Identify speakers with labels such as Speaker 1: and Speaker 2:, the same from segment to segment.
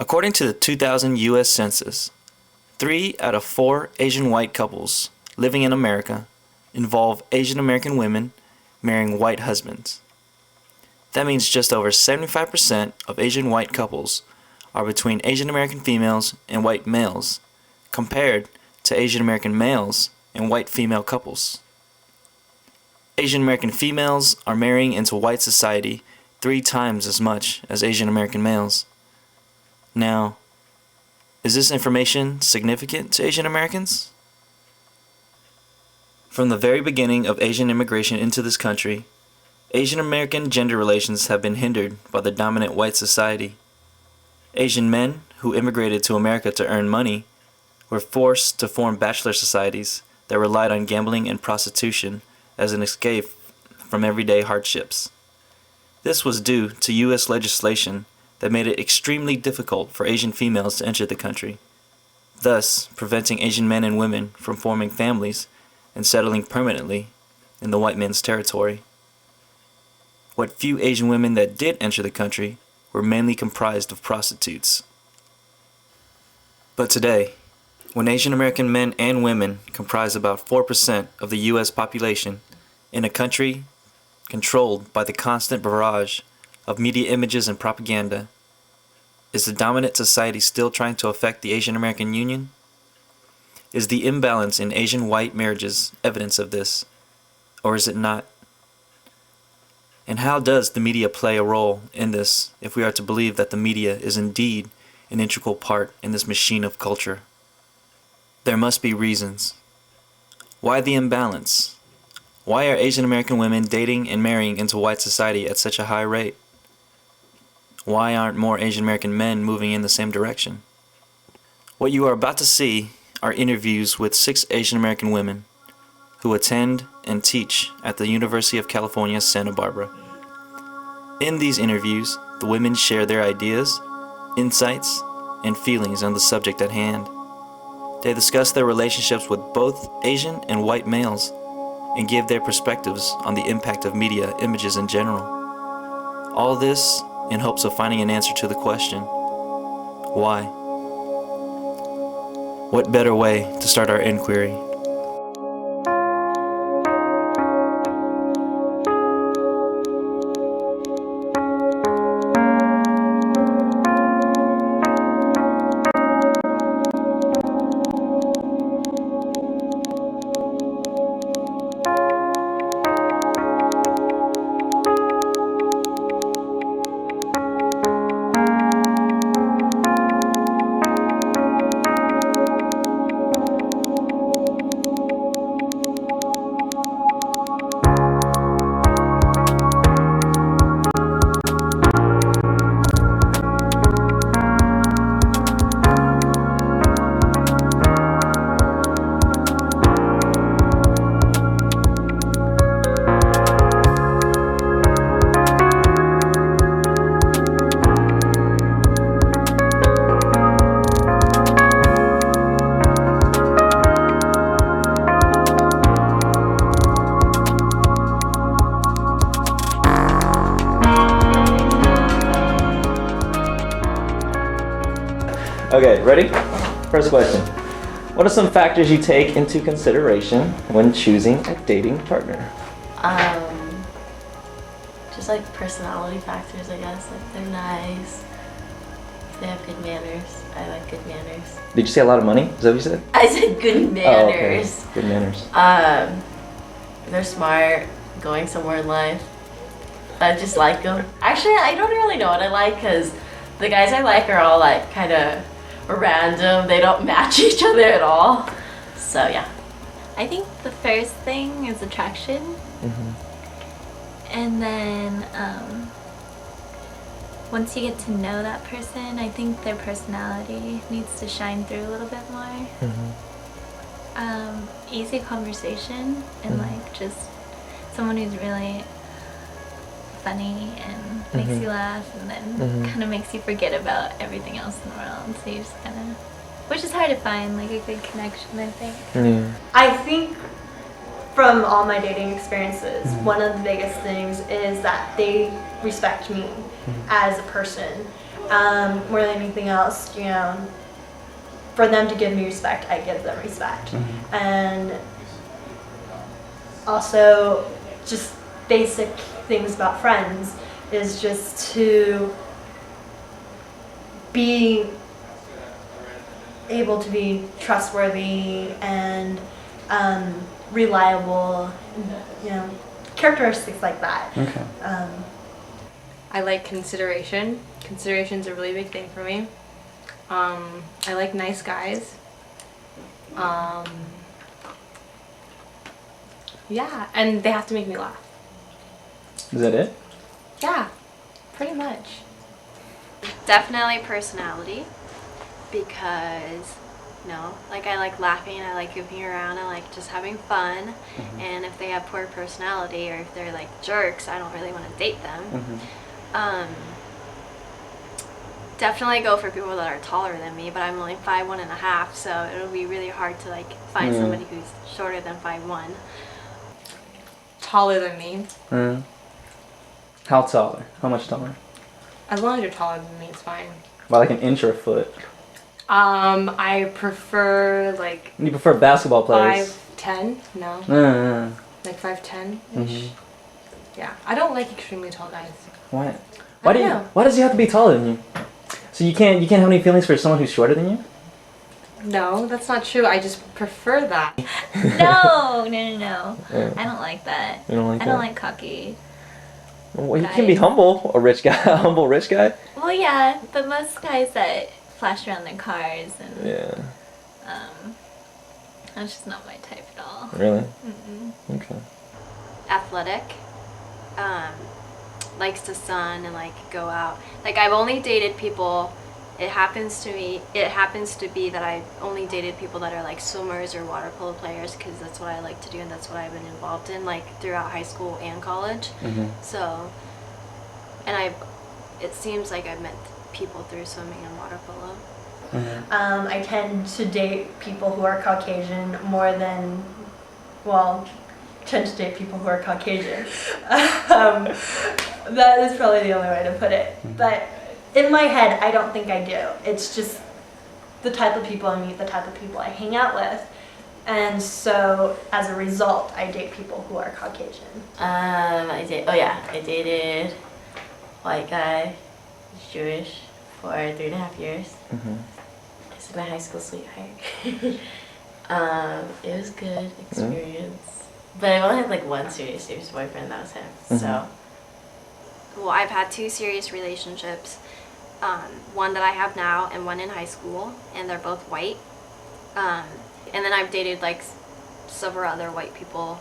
Speaker 1: According to the 2000 U.S. Census, 3 out of 4 Asian white couples living in America involve Asian American women marrying white husbands. That means just over 75% of Asian white couples are between Asian American females and white males, compared to Asian American males and white female couples. Asian American females are marrying into white society 3 times as much as Asian American males. Now, is this information significant to Asian Americans? From the very beginning of Asian immigration into this country, Asian American gender relations have been hindered by the dominant white society. Asian men who immigrated to America to earn money were forced to form bachelor societies that relied on gambling and prostitution as an escape from everyday hardships. This was due to U.S. legislation that made it extremely difficult for Asian females to enter the country, thus preventing Asian men and women from forming families and settling permanently in the white man's territory. What few Asian women that did enter the country were mainly comprised of prostitutes. But today, when Asian American men and women comprise about 4% of the U.S. population in a country controlled by the constant barrage of media images and propaganda, is the dominant society still trying to affect the Asian American Union? Is the imbalance in Asian white marriages evidence of this, or is it not? And how does the media play a role in this if we are to believe that the media is indeed an integral part in this machine of culture? There must be reasons. Why the imbalance? Why are Asian American women dating and marrying into white society at such a high rate? Why aren't more Asian American men moving in the same direction? What you are about to see are interviews with 6 Asian American women who attend and teach at the University of California, Santa Barbara. In these interviews, the women share their ideas, insights, and feelings on the subject at hand. They discuss their relationships with both Asian and white males and give their perspectives on the impact of media images in general. All this in hopes of finding an answer to the question, why? What better way to start our inquiry? Okay, ready? First question. What are some factors you take into consideration when choosing a dating partner?
Speaker 2: Just like personality factors, I guess. Like they're nice. If they have good manners. I like good manners.
Speaker 1: Did you say a lot of money? Is that what you said?
Speaker 2: I said good manners.
Speaker 1: Oh, okay. Good manners.
Speaker 2: They're smart, going somewhere in life. I just like them. Actually, I don't really know what I like because the guys I like are all like kind of random. They don't match each other at all. So yeah.
Speaker 3: I think the first thing is attraction. And then once you get to know that person, I think their personality needs to shine through a little bit more. Easy conversation and like just someone who's really funny and makes you laugh and then kind of makes you forget about everything else in the world. So you just kind of, which is hard to find, like a good connection, I think.
Speaker 4: I think from all my dating experiences, one of the biggest things is that they respect me as a person. More than anything else, you know, for them to give me respect, I give them respect. And also, just basic things about friends is just to be able to be trustworthy and reliable, you know, characteristics like that.
Speaker 5: Okay.
Speaker 6: I like consideration. Consideration's a really big thing for me. I like nice guys. Yeah, and they have to make me laugh.
Speaker 5: Is that it?
Speaker 6: Yeah, pretty much.
Speaker 3: Definitely personality, because like I like laughing, I like goofing around, I like just having fun. And if they have poor personality or if they're like jerks, I don't really want to date them. Definitely go for people that are taller than me, but I'm only 5'1.5", so it'll be really hard to like find somebody who's shorter than 5'1".
Speaker 6: Taller than me.
Speaker 5: How taller? How much taller?
Speaker 6: As long as you're taller than me, it's fine.
Speaker 5: By like an inch or a foot?
Speaker 6: I prefer like
Speaker 5: You prefer basketball players?
Speaker 6: 5'10". No, like 5'10"-ish. Yeah, I don't like extremely tall guys.
Speaker 5: Why?
Speaker 6: I don't know.
Speaker 5: Why does he have to be taller than you? So you can't have any feelings for someone who's shorter than you?
Speaker 6: No, that's not true. I just prefer that.
Speaker 3: No.
Speaker 5: Yeah.
Speaker 3: I don't like that.
Speaker 5: You don't like
Speaker 3: I
Speaker 5: that?
Speaker 3: don't like cocky.
Speaker 5: Well, you can be humble, a rich guy, a humble rich guy.
Speaker 3: Well, yeah, but most guys that flash around their cars and
Speaker 5: Yeah.
Speaker 3: that's just not my type at all.
Speaker 5: Really? Okay.
Speaker 3: Athletic, likes the sun and like go out. Like I've only dated people. It happens to be that I've only dated people that are like swimmers or water polo players, because that's what I like to do and that's what I've been involved in like throughout high school and college. So, and it seems like I've met people through swimming and water polo.
Speaker 4: I tend to date people who are Caucasian more than, well, tend to date people who are Caucasian. That is probably the only way to put it. But in my head, I don't think I do. It's just the type of people I meet, the type of people I hang out with. And so, as a result, I date people who are Caucasian.
Speaker 2: I dated white guy, Jewish, for 3.5 years. This is my high school sweetheart. It was good experience. But I've only had like one serious boyfriend, that was him. So.
Speaker 3: Well, I've had 2 serious relationships. One that I have now and one in high school, and they're both white. And then I've dated like several other white people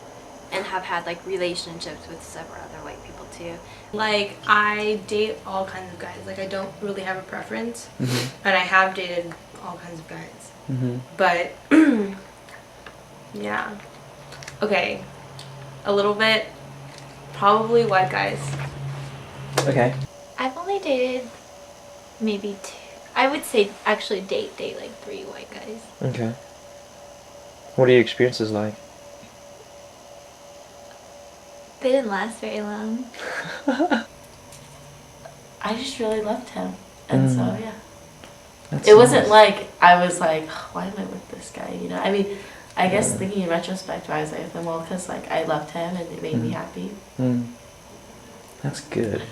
Speaker 3: and have had like relationships with several other white people too.
Speaker 6: Like, I date all kinds of guys. Like, I don't really have a preference. And I have dated all kinds of guys. But, yeah. Okay. A little bit. Probably white guys.
Speaker 5: Okay.
Speaker 3: I've only dated maybe 2. I would say actually date like 3 white guys.
Speaker 5: Okay. What are your experiences like?
Speaker 3: They didn't last very long.
Speaker 2: I just really loved him. And so, yeah.
Speaker 5: That's
Speaker 2: It wasn't
Speaker 5: nice.
Speaker 2: like, I was like, why am I with this guy, you know? I mean, I guess thinking in retrospect, why was I with him? Well, because like, I loved him and it made me happy.
Speaker 5: That's good.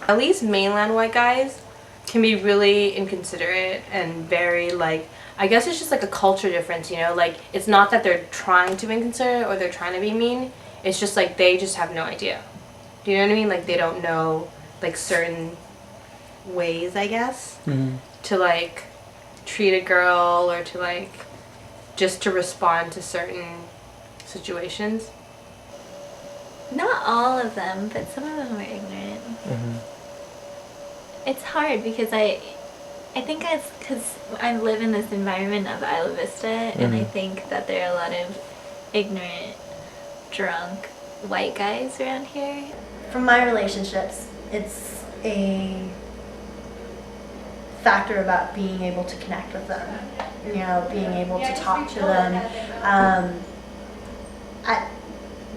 Speaker 6: At least mainland white guys can be really inconsiderate and very like, I guess it's just like a culture difference, you know? Like, it's not that they're trying to be inconsiderate or they're trying to be mean. It's just like they just have no idea. Do you know what I mean? Like, they don't know like certain ways, I guess, to like treat a girl or to like just to respond to certain situations.
Speaker 3: Not all of them, but some of them are ignorant. It's hard because I think it's because I live in this environment of Isla Vista, and I think that there are a lot of ignorant, drunk white guys around here.
Speaker 4: From my relationships, it's a factor about being able to connect with them, you know, being able to talk to them at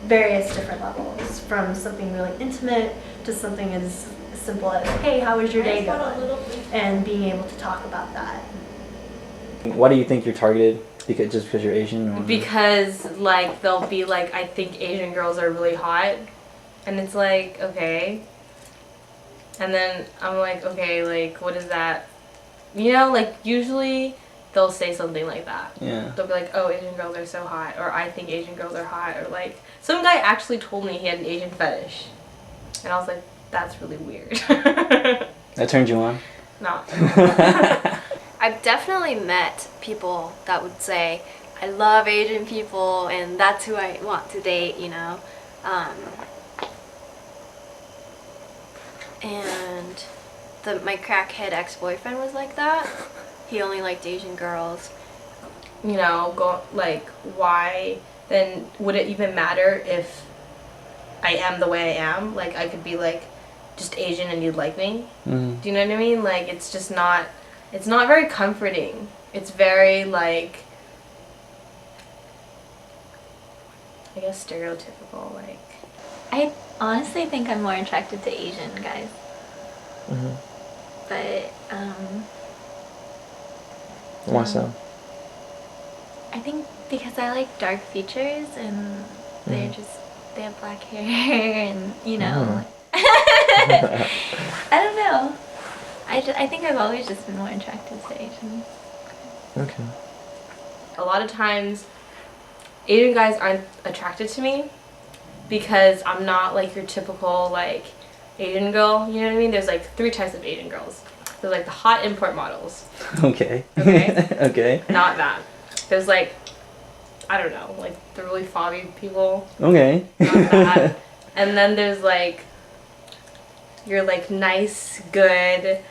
Speaker 4: various different levels, from something really intimate to something as as simple as, hey, how was your day going? And being able to talk about that.
Speaker 5: Why do you think you're targeted? Because you're Asian? Or?
Speaker 6: Because like they'll be like, I think Asian girls are really hot, and it's like, okay. And then I'm like, okay, like what is that? You know, like usually they'll say something like that.
Speaker 5: Yeah.
Speaker 6: They'll be like, oh, Asian girls are so hot, or I think Asian girls are hot, or like some guy actually told me he had an Asian fetish, and I was like, that's really weird.
Speaker 5: That turned you on?
Speaker 6: No.
Speaker 3: I've definitely met people that would say, I love Asian people and that's who I want to date, you know. And my crackhead ex-boyfriend was like that. He only liked Asian girls.
Speaker 6: You know, why then would it even matter if I am the way I am? Like I could be like just Asian and you'd like me.
Speaker 5: Mm.
Speaker 6: Do you know what I mean? Like it's just not, it's not very comforting. It's very like, I guess stereotypical, like.
Speaker 3: I honestly think I'm more attracted to Asian guys.
Speaker 5: Mm-hmm.
Speaker 3: But
Speaker 5: Why so?
Speaker 3: I think because I like dark features and they have black hair and you know. I don't know. I think I've always just been more attracted to Asians.
Speaker 5: Okay.
Speaker 6: A lot of times Asian guys aren't attracted to me because I'm not like your typical like Asian girl, you know what I mean? There's like 3 types of Asian girls. There's like the hot import models.
Speaker 5: Okay.
Speaker 6: Okay?
Speaker 5: Okay.
Speaker 6: Not that. There's like, I don't know, like the really fobby people.
Speaker 5: Okay.
Speaker 6: Not that. And then there's like, you're like nice, good,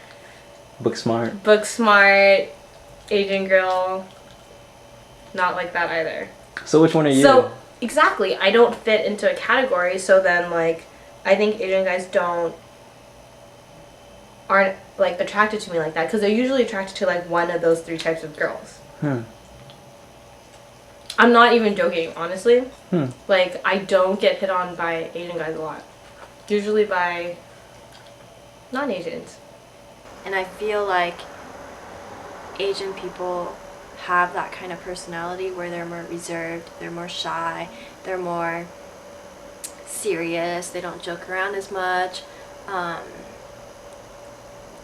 Speaker 5: book smart
Speaker 6: Asian girl. Not like that either.
Speaker 5: So which one are you?
Speaker 6: So, exactly. I don't fit into a category, so then like, I think Asian guys aren't like attracted to me like that because they're usually attracted to like one of those 3 types of girls. I'm not even joking, honestly. Like I don't get hit on by Asian guys a lot. Usually by non-Asians.
Speaker 3: And I feel like Asian people have that kind of personality where they're more reserved, they're more shy, they're more serious, they don't joke around as much.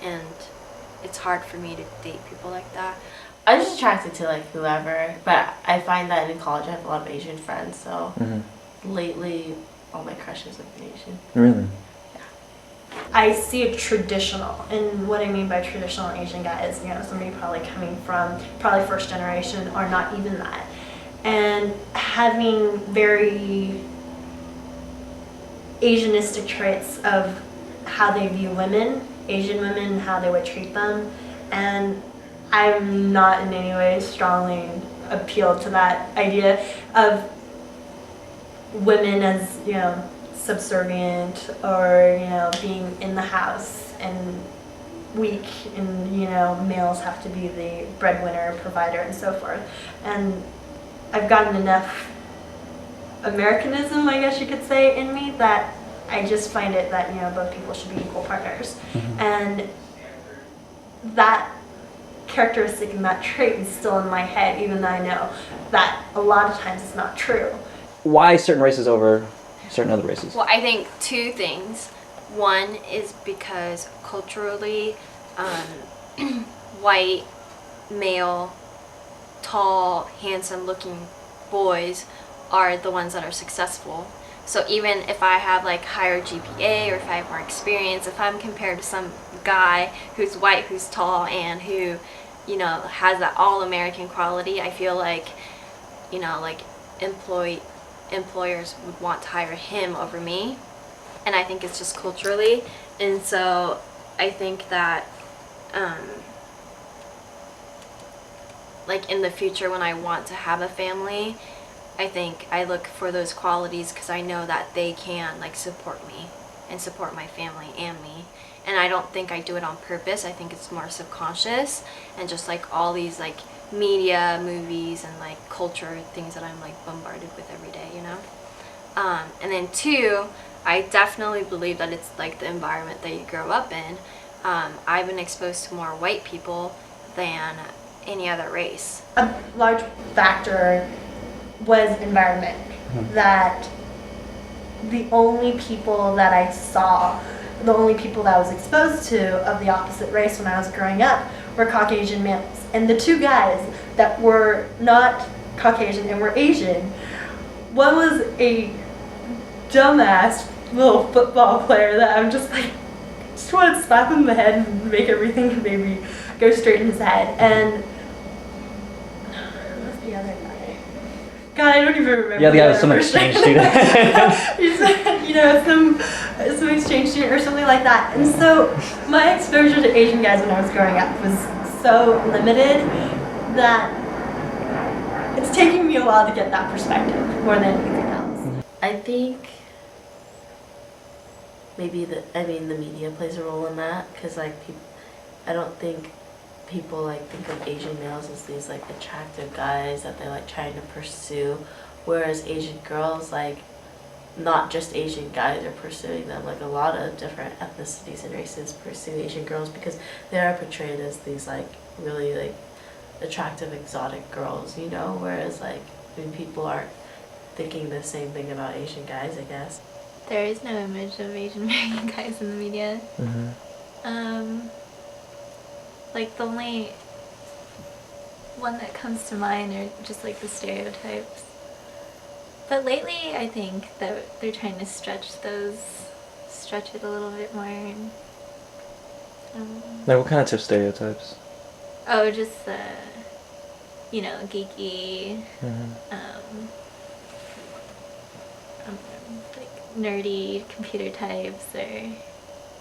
Speaker 3: And it's hard for me to date people like that.
Speaker 2: I'm just attracted to like whoever, but I find that in college I have a lot of Asian friends, so lately all my crushes have been Asian.
Speaker 5: Really?
Speaker 4: I see a traditional, and what I mean by traditional Asian guy is, you know, somebody probably coming from probably first generation or not even that, and having very Asianistic traits of how they view women, Asian women, and how they would treat them, and I'm not in any way strongly appealed to that idea of women as, you know, subservient or, you know, being in the house and weak, and, you know, males have to be the breadwinner, provider, and so forth. And I've gotten enough Americanism, I guess you could say, in me that I just find it that, you know, both people should be equal partners. And that characteristic and that trait is still in my head, even though I know that a lot of times it's not true.
Speaker 5: Why certain races over certain other races?
Speaker 3: Well, I think 2 things. One is because culturally, white, male, tall, handsome-looking boys are the ones that are successful. So even if I have like higher GPA or if I have more experience, if I'm compared to some guy who's white, who's tall, and who, you know, has that all-American quality, I feel like, you know, like employers would want to hire him over me. And I think it's just culturally. And so I think that like in the future when I want to have a family, I think I look for those qualities because I know that they can like support me and support my family and me. And I don't think I do it on purpose. I think it's more subconscious and just like all these like media, movies, and like culture things that I'm like bombarded with every day, you know? And then 2, I definitely believe that it's like the environment that you grow up in. I've been exposed to more white people than any other race.
Speaker 4: A large factor was environment. That the only people that I saw, the only people that I was exposed to of the opposite race when I was growing up were Caucasian males. And the two guys that were not Caucasian and were Asian, one was a dumbass little football player that I'm just like, just want to slap him in the head and make everything maybe go straight in his head. And what's the other guy? God, I don't even remember.
Speaker 5: Yeah, the guy was some exchange student.
Speaker 4: He's, you know, some exchange student or something like that. And so my exposure to Asian guys when I was growing up was so limited that it's taking me a while to get that perspective more than anything else.
Speaker 2: I think maybe the media plays a role in that, because like I don't think people like think of Asian males as these like attractive guys that they're like trying to pursue, whereas Asian girls, like not just Asian guys are pursuing them. Like a lot of different ethnicities and races pursue Asian girls because they are portrayed as these like really like attractive exotic girls, you know, whereas like people aren't thinking the same thing about Asian guys, I guess.
Speaker 3: There is no image of Asian American guys in the media. Like the only one that comes to mind are just like the stereotypes. But lately I think that they're trying to stretch it a little bit more. And,
Speaker 5: Like what kinds of stereotypes?
Speaker 3: oh, just you know, geeky, like nerdy computer types, or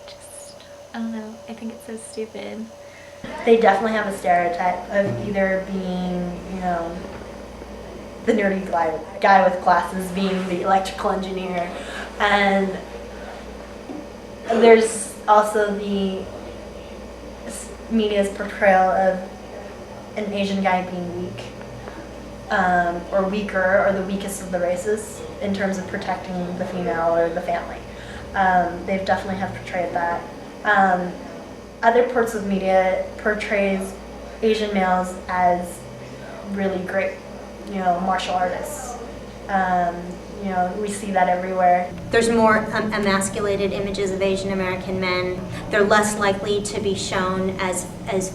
Speaker 3: just, I don't know, I think it's so stupid.
Speaker 4: They definitely have a stereotype of either being, you know, the nerdy guy with glasses being the electrical engineer, and there's also the media's portrayal of an Asian guy being weak, or weaker, or the weakest of the races in terms of protecting the female or the family. They've definitely have portrayed that. Other parts of media portrays Asian males as really great, you know, martial artists. You know, we see that everywhere.
Speaker 7: There's more emasculated images of Asian American men. They're less likely to be shown as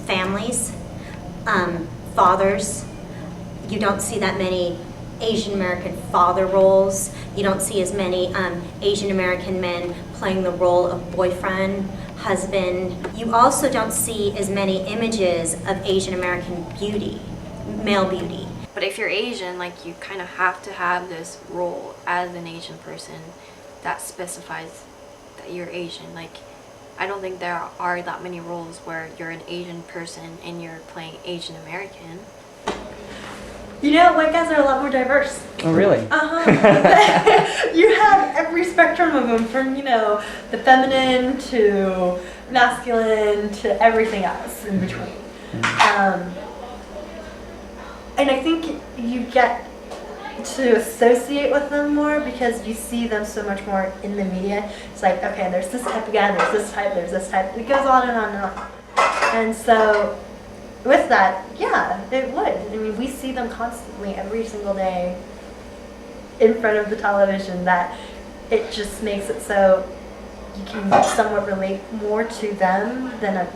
Speaker 7: families, fathers. You don't see that many Asian American father roles. You don't see as many Asian American men playing the role of boyfriend, husband. You also don't see as many images of Asian American beauty, male beauty.
Speaker 3: But if you're Asian, like, you kind of have to have this role as an Asian person that specifies that you're Asian. Like, I don't think there are that many roles where you're an Asian person and you're playing Asian American.
Speaker 4: You know, white guys are a lot more diverse.
Speaker 5: Oh, really?
Speaker 4: You have every spectrum of them, from, you know, the feminine to masculine to everything else in between. And I think you get to associate with them more because you see them so much more in the media. It's like, okay, there's this type of guy, there's this type, there's this type. It goes on and on and on. And so with that, yeah, it would. I mean, we see them constantly every single day in front of the television, that it just makes it so you can somewhat relate more to them than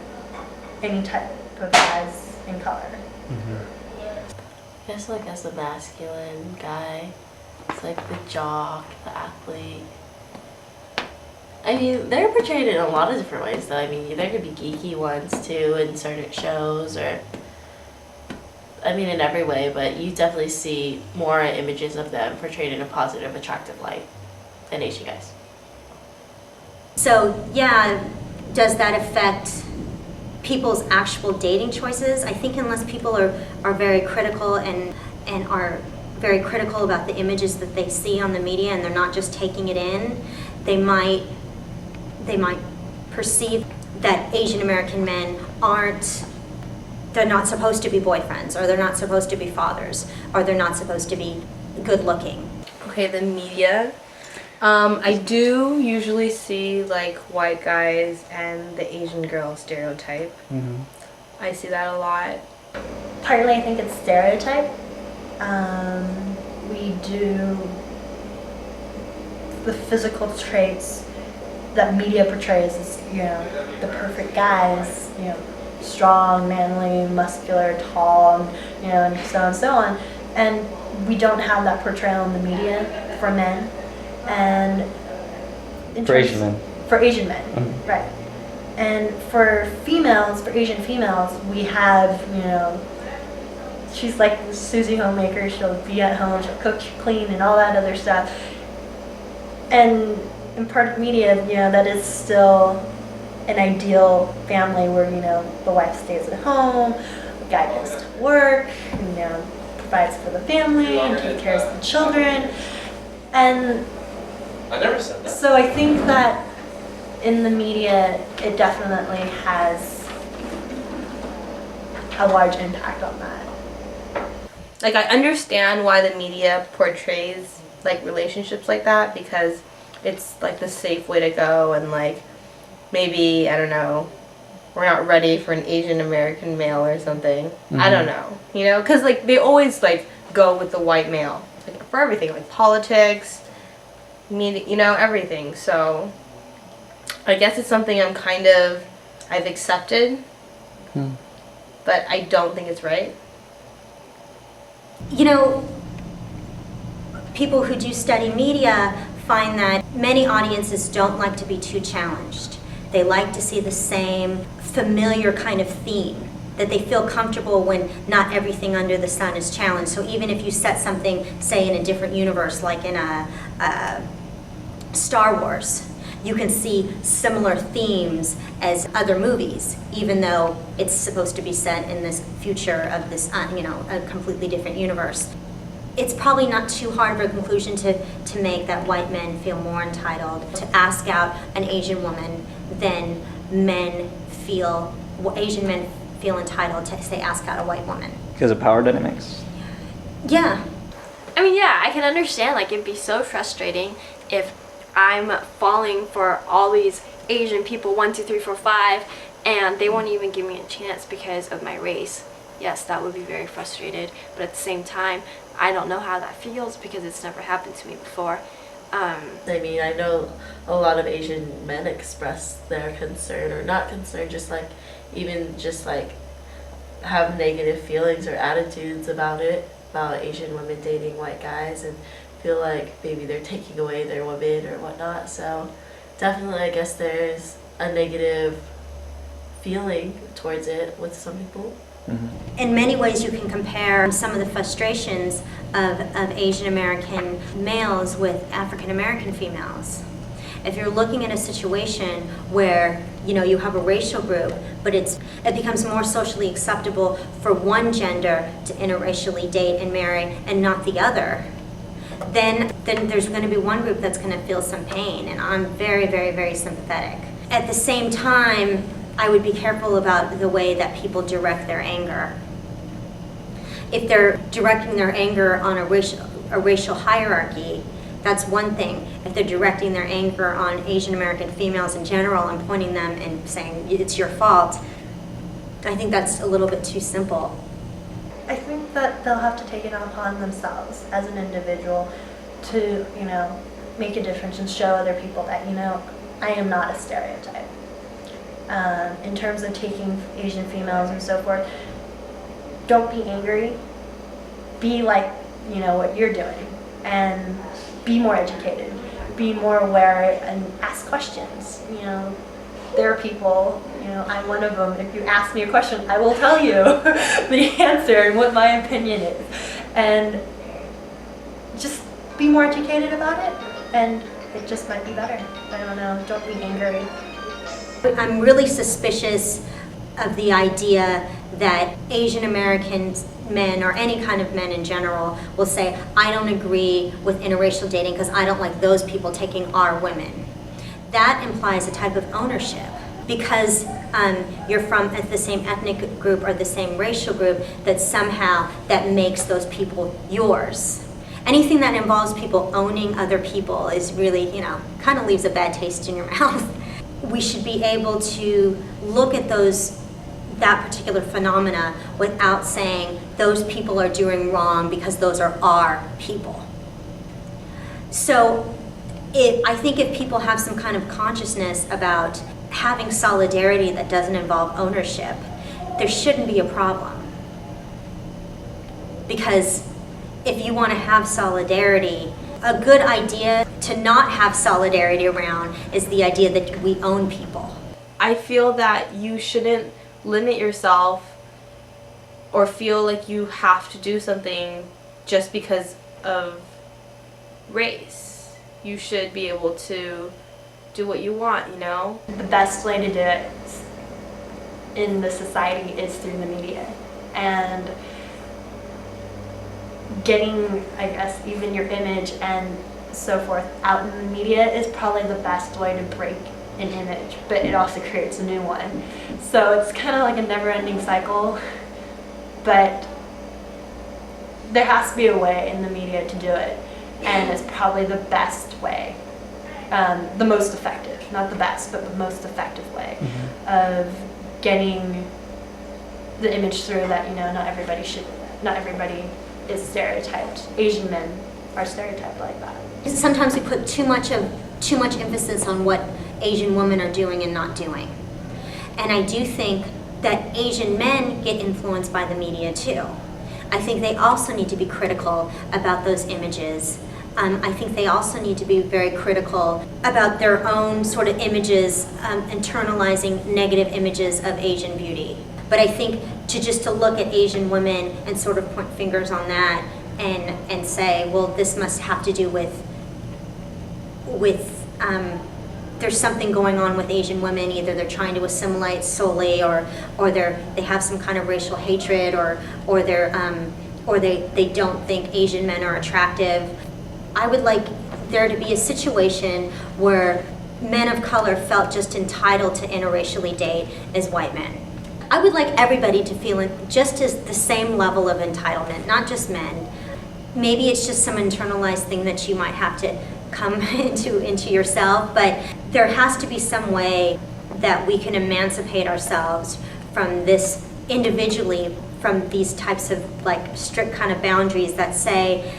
Speaker 4: any type of guys in color.
Speaker 2: I guess like as a masculine guy, it's like the jock, the athlete. I mean, they're portrayed in a lot of different ways though. I mean, there could be geeky ones too in certain shows, or I mean in every way, but you definitely see more images of them portrayed in a positive, attractive light than Asian guys.
Speaker 7: So yeah, does that affect people's actual dating choices? I think unless people are very critical and are very critical about the images that they see on the media, and they're not just taking it in, they might perceive that Asian American men they're not supposed to be boyfriends, or they're not supposed to be fathers, or they're not supposed to be good looking.
Speaker 6: Okay, the media. I do usually see like white guys and the Asian girl stereotype. I see that a lot.
Speaker 4: Partly, I think it's stereotype. We do the physical traits that media portrays as, you know, the perfect guys, you know, strong, manly, muscular, tall, you know, and so on and so on. And we don't have that portrayal in the media for men. And
Speaker 5: For Asian men.
Speaker 4: For Asian men, right. And for females, for Asian females, we have, you know, she's like Susie Homemaker, she'll be at home, she'll cook, she'll clean, and all that other stuff. And in part of media, you know, that is still an ideal family where, you know, the wife stays at home, the guy goes to work, you know, provides for the family, and takes care of the children. And
Speaker 1: I never said that.
Speaker 4: so I think that in the media, it definitely has a large impact on that.
Speaker 6: Like, I understand why the media portrays like relationships like that, because it's like the safe way to go, and like maybe, I don't know, we're not ready for an Asian American male or something. I don't know, you know, because like they always like go with the white male, like, for everything, like politics, media, you know, everything. So I guess it's something I've accepted, but I don't think it's right.
Speaker 7: You know, people who do study media find that many audiences don't like to be too challenged. They like to see the same familiar kind of theme, that they feel comfortable when not everything under the sun is challenged. So even if you set something, say, in a different universe, like in a Star Wars, you can see similar themes as other movies, even though it's supposed to be set in this future of this, you know, a completely different universe. It's probably not too hard of a conclusion to make that white men feel more entitled to ask out an Asian woman than Asian men feel entitled to, say, ask out a white woman.
Speaker 5: Because of power dynamics.
Speaker 7: Yeah.
Speaker 3: I mean, yeah, I can understand, like, it'd be so frustrating if I'm falling for all these Asian people, 1, 2, 3, 4, 5, and they won't even give me a chance because of my race. Yes, that would be very frustrated, but at the same time, I don't know how that feels because it's never happened to me before.
Speaker 2: I mean, I know a lot of Asian men express their concern, or not concern, just like, even just like have negative feelings or attitudes about it, about Asian women dating white guys, and feel like maybe they're taking away their women or whatnot. So definitely, I guess there's a negative feeling towards it with some people.
Speaker 7: In many ways, you can compare some of the frustrations of Asian American males with African American females. If you're looking at a situation where, you know, you have a racial group, but it becomes more socially acceptable for one gender to interracially date and marry and not the other, then there's going to be one group that's going to feel some pain, and I'm very, very, very sympathetic. At the same time, I would be careful about the way that people direct their anger. If they're directing their anger on a racial hierarchy, that's one thing. If they're directing their anger on Asian American females in general and pointing them and saying, it's your fault, I think that's a little bit too simple.
Speaker 4: I think that they'll have to take it upon themselves as an individual to, you know, make a difference and show other people that, you know, I am not a stereotype. In terms of taking Asian females and so forth, don't be angry. Be like, you know, what you're doing, and be more educated. Be more aware and ask questions. You know, there are people, you know, I'm one of them. If you ask me a question, I will tell you the answer and what my opinion is. And just be more educated about it, and it just might be better. I don't know. Don't be angry.
Speaker 7: I'm really suspicious of the idea that Asian American men, or any kind of men in general, will say, I don't agree with interracial dating because I don't like those people taking our women. That implies a type of ownership. Because you're from the same ethnic group or the same racial group, that somehow that makes those people yours. anything that involves people owning other people is really, kind of leaves a bad taste in your mouth. We should be able to look at that particular phenomena without saying those people are doing wrong because those are our people. So I think if people have some kind of consciousness about having solidarity that doesn't involve ownership, there shouldn't be a problem. Because if you want to have solidarity, a good idea to not have solidarity around is the idea that we own people.
Speaker 6: I feel that you shouldn't limit yourself or feel like you have to do something just because of race. You should be able to do what you want,
Speaker 4: The best way to do it in the society is through the media. And getting, I guess, even your image and so forth out in the media is probably the best way to break an image, but it also creates a new one. So it's kind of like a never-ending cycle, but there has to be a way in the media to do it, and it's probably the best way, the most effective, not the best, but the most effective way of getting the image through that, not everybody is stereotyped. Asian men are stereotyped like that.
Speaker 7: Sometimes we put too much emphasis on what Asian women are doing and not doing. And I do think that Asian men get influenced by the media too. I think they also need to be critical about those images. I think they also need to be very critical about their own sort of images, internalizing negative images of Asian beauty. But I think to look at Asian women and sort of point fingers on that and say, well, this must have to do with there's something going on with Asian women. Either they're trying to assimilate solely, or they have some kind of racial hatred, or they don't think Asian men are attractive. I would like there to be a situation where men of color felt just entitled to interracially date as white men. I would like everybody to feel just as the same level of entitlement, not just men. Maybe it's just some internalized thing that you might have to come into yourself, but there has to be some way that we can emancipate ourselves from this individually, from these types of like strict kind of boundaries that say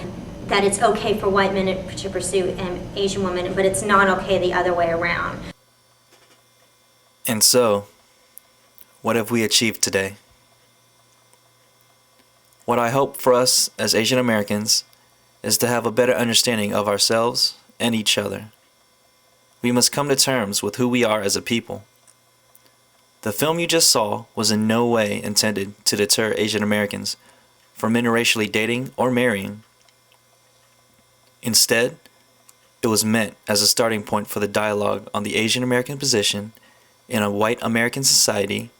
Speaker 7: that it's okay for white men to pursue Asian women, but it's not okay the other way around.
Speaker 1: And so, what have we achieved today? What I hope for us as Asian Americans is to have a better understanding of ourselves and each other. We must come to terms with who we are as a people. The film you just saw was in no way intended to deter Asian Americans from interracially dating or marrying. Instead, it was meant as a starting point for the dialogue on the Asian American position in a white American society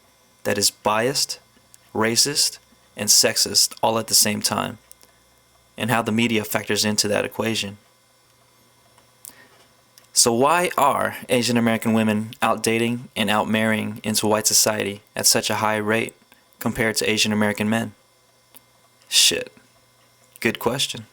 Speaker 1: that is biased, racist, and sexist all at the same time, and how the media factors into that equation. So why are Asian American women out dating and out marrying into white society at such a high rate compared to Asian American men? Shit. Good question.